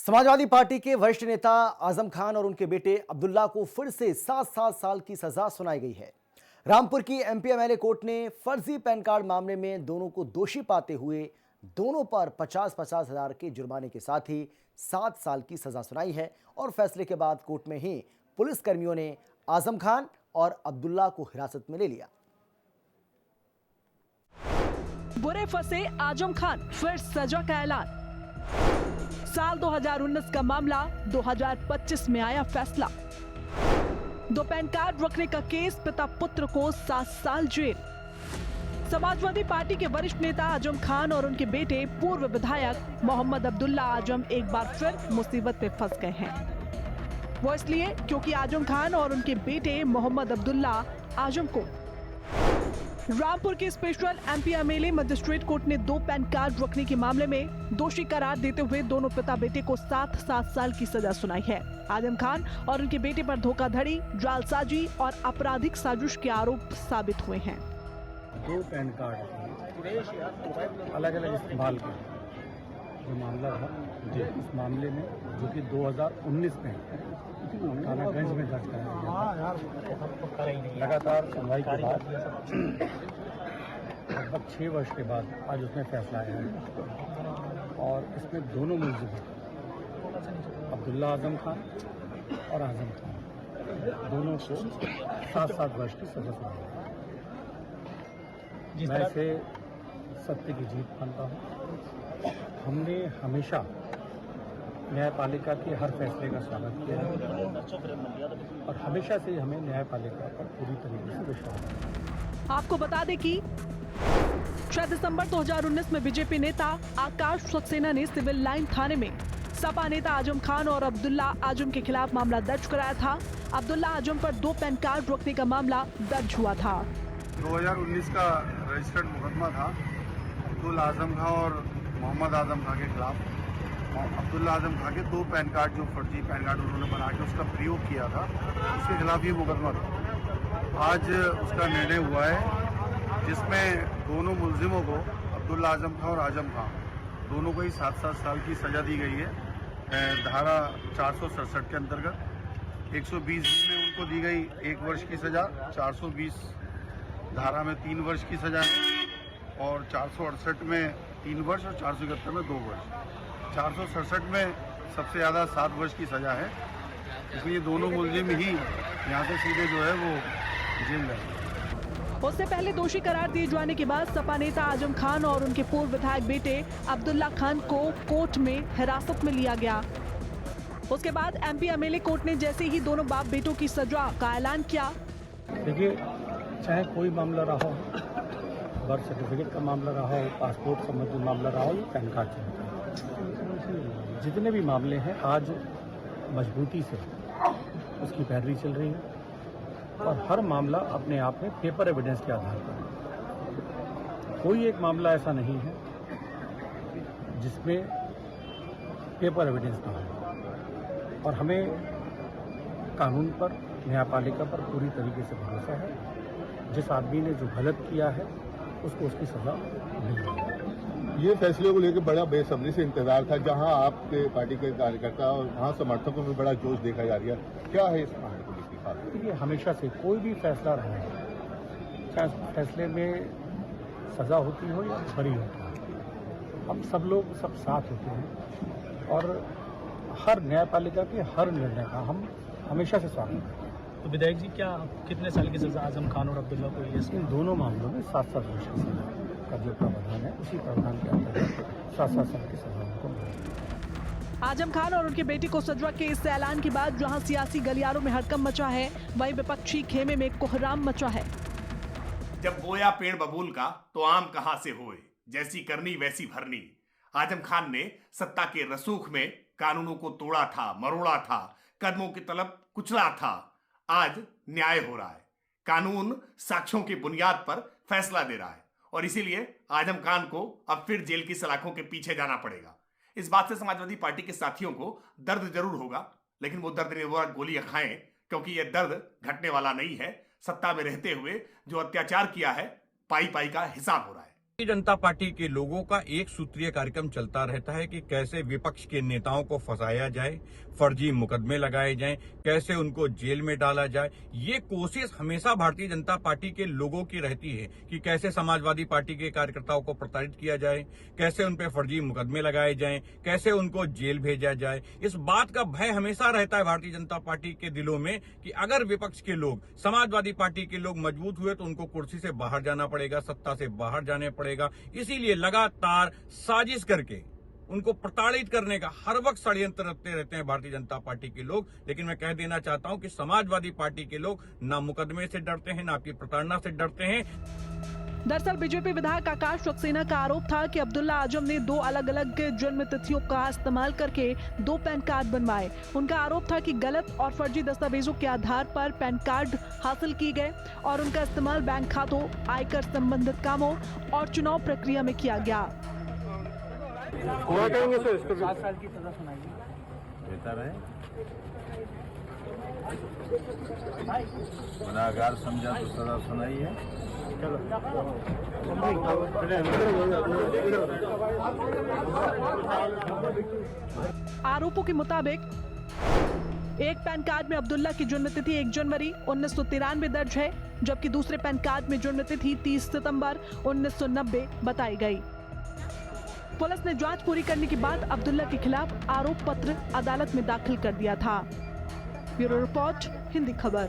Samajwadi party के वरिष्ठ नेता आजम खान और उनके बेटे अब्दुल्ला को फिर से 7-7 साल की सजा सुनाई गई है। रामपुर की एमपी एमएलए कोर्ट ने फर्जी पैन कार्ड मामले में दोनों को दोषी पाते हुए दोनों पर 50-50 हजार के जुर्माने के साथ ही 7 साल की सजा सुनाई है। और फैसले के बाद कोर्ट में ही पुलिस कर्मियों ने आजम खान और अब्दुल्ला को हिरासत में ले लिया। बुरे फंसे आजम खान, फिर सजा का ऐलान। साल 2019 का मामला, 2025 में आया फैसला। दो पैन कार्ड रखने का केस, पिता पुत्र को 7 साल जेल। समाजवादी पार्टी के वरिष्ठ नेता आजम खान और उनके बेटे पूर्व विधायक मोहम्मद अब्दुल्ला आजम एक बार फिर मुसीबत में फंस गए हैं। वो इसलिए क्योंकि आजम खान और उनके बेटे मोहम्मद अब्दुल्ला आजम को रामपुर के special MP MLA magistrate court ने दो पैन कार्ड रखने के मामले में दोषी करार देते हुए दोनों पिता बेटे को 7-7 साल की सजा सुनाई है। आजम खान और उनके बेटे पर धोखाधड़ी, जालसाजी और आपराधिक साजिश के आरोप साबित हुए हैं। दो पैन कार्ड अलग अलग इस्तेमाल के जो मामला था, इस मामले में जो कि 2019 में थानागंज में दर्ज कराया गया, लगातार सुनवाई के बाद लगभग 6 वर्ष के बाद आज उसमें फैसला आया है। और इसमें दोनों मुलजिम अब्दुल्ला आजम खान और आजम खान दोनों को 7-7 वर्ष की सजा सुनाई है। मैं इसे सत्य की जीत मानता हूँ। हमने हमेशा न्यायपालिका के हर फैसले का स्वागत किया है और हमेशा से हमें न्यायपालिका पर पूरी तरीके से विश्वास है। आपको बता दें कि 6 दिसंबर 2019 में बीजेपी नेता आकाश सक्सेना ने सिविल लाइन थाने में सपा नेता आजम खान और अब्दुल्ला आजम के खिलाफ मामला दर्ज कराया था। अब्दुल्ला आजम पर दो पैन कार्ड रोकने का मामला दर्ज हुआ था। 2019 का रजिस्टर्ड मुकदमा था अब्दुल्ला आजम खां और मोहम्मद आजम खां के खिलाफ। अब्दुल्ला आजम खां के दो पैन कार्ड जो फर्जी पैन कार्ड उन्होंने बना के उसका प्रयोग किया था, उसके खिलाफ ये मुकदमा था। आज उसका निर्णय हुआ है जिसमें दोनों मुलजिमों को, अब्दुल्ला आजम खां और आजम खां दोनों को ही 7-7 साल की सजा दी गई है। धारा 467 के अंतर्गत 120 में उनको दी गई 1 वर्ष की सजा, 420 धारा में 3 वर्ष की सजा है और 468 में 3 वर्ष और 471 में 2 वर्ष। 467 में सबसे ज़्यादा 7 वर्ष की सजा है, इसलिए दोनों मुलजिम ही यहाँ से सीधे जो है वो जेल जाएंगे। उससे पहले दोषी करार दिए जाने के बाद सपा नेता आजम खान और उनके पूर्व विधायक बेटे अब्दुल्ला खान को कोर्ट में हिरासत में लिया गया। उसके बाद एमपी एमएलए कोर्ट ने जैसे ही दोनों बाप बेटों की सजा का ऐलान किया। देखिए, चाहे कोई मामला रहा हो, बर्थ सर्टिफिकेट का मामला रहा हो, पासपोर्ट संबंधी मामला रहा हो, पैन कार्ड से जितने भी मामले हैं आज मजबूती से उसकी पैरवी चल रही है और हर मामला अपने आप में पेपर एविडेंस के आधार पर है। कोई एक मामला ऐसा नहीं है जिसमें पेपर एविडेंस ना हो और हमें कानून पर, न्यायपालिका पर पूरी तरीके से भरोसा है। जिस आदमी ने जो गलत किया है उसको उसकी सजा मिलेगी। ये फैसले को लेकर बड़ा बेसब्री से इंतजार था, जहां आपके पार्टी के कार्यकर्ता और वहां समर्थकों में बड़ा जोश देखा जा रहा है। क्या है इस मामले को लेकर? देखिए, हमेशा से कोई भी फैसला रहा है, चाहे फैसले में सजा होती हो या बरी होती हो, हम सब लोग सब साथ होते हैं और हर न्यायपालिका के हर निर्णय का हम हमेशा से स्वागत करते हैं। तो विधायक जी, क्या कितने साल की सजा आजम खान और अब्दुल्ला को ये? इन दोनों मामलों में 7-7 वर्ष की सजा का जो प्रावधान है, उसी प्रावधान के अंतर्गत 7-7 साल की सजा उनको मिलेगी। आजम खान और उनके बेटे को सजा के इस ऐलान के बाद जहां सियासी गलियारों में हड़कंप मचा है, वहीं विपक्षी खेमे में कोहराम मचा है। जब बोया पेड़ बबूल का तो आम कहां से होए, जैसी करनी वैसी भरनी। आजम खान ने सत्ता के रसूख में कानूनों को तोड़ा था, मरोड़ा था, कदमों की तलब कुचला था। आज न्याय हो रहा है, कानून साक्ष्यों की बुनियाद पर फैसला दे रहा है और इसीलिए आजम खान को अब फिर जेल की सलाखों के पीछे जाना पड़ेगा। इस बात से समाजवादी पार्टी के साथियों को दर्द जरूर होगा, लेकिन वो दर्द निवारक गोलियां खाएं, क्योंकि यह दर्द घटने वाला नहीं है। सत्ता में रहते हुए जो अत्याचार किया है, पाई पाई का हिसाब हो रहा है। भारतीय जनता पार्टी के लोगों का एक सूत्रीय कार्यक्रम चलता रहता है कि कैसे विपक्ष के नेताओं को फंसाया जाए, फर्जी मुकदमे लगाए जाएं, कैसे उनको जेल में डाला जाए। ये कोशिश हमेशा भारतीय जनता पार्टी के लोगों की रहती है कि कैसे समाजवादी पार्टी के कार्यकर्ताओं को प्रताड़ित किया जाए, कैसे उन पर फर्जी मुकदमे लगाए जाएं, कैसे उनको जेल भेजा जाए। इस बात का भय हमेशा रहता है भारतीय जनता पार्टी के दिलों में कि अगर विपक्ष के लोग, समाजवादी पार्टी के लोग मजबूत हुए तो उनको कुर्सी से बाहर जाना पड़ेगा, सत्ता से बाहर जाने पड़ेगा। इसीलिए लगातार साजिश करके उनको प्रताड़ित करने का हर वक्त षड्यंत्र रचते रहते हैं भारतीय जनता पार्टी के लोग। लेकिन मैं कह देना चाहता हूं कि समाजवादी पार्टी के लोग ना मुकदमे से डरते हैं, ना आपकी प्रताड़ना से डरते हैं। दरअसल बीजेपी विधायक आकाश सक्सेना का आरोप था कि अब्दुल्ला आजम ने 2 अलग-अलग जन्म तिथियों का इस्तेमाल करके 2 पैन कार्ड बनवाए। उनका आरोप था कि गलत और फर्जी दस्तावेजों के आधार पर पैन कार्ड हासिल किए गए और उनका इस्तेमाल बैंक खातों, आयकर संबंधित कामों और चुनाव प्रक्रिया में किया गया। 7 साल की सजा सुनाई बेहतर है, गुनाहगार समझा तो सजा सुनाई है। आरोपों के मुताबिक एक पैन कार्ड में अब्दुल्ला की जन्म तिथि 1 जनवरी 1993 दर्ज है, जबकि दूसरे पैन कार्ड में जन्म तिथि 30 सितंबर 1990 बताई गई। पुलिस ने जांच पूरी करने के बाद अब्दुल्ला के खिलाफ आरोप पत्र अदालत में दाखिल कर दिया था। ब्यूरो रिपोर्ट, हिंदी खबर।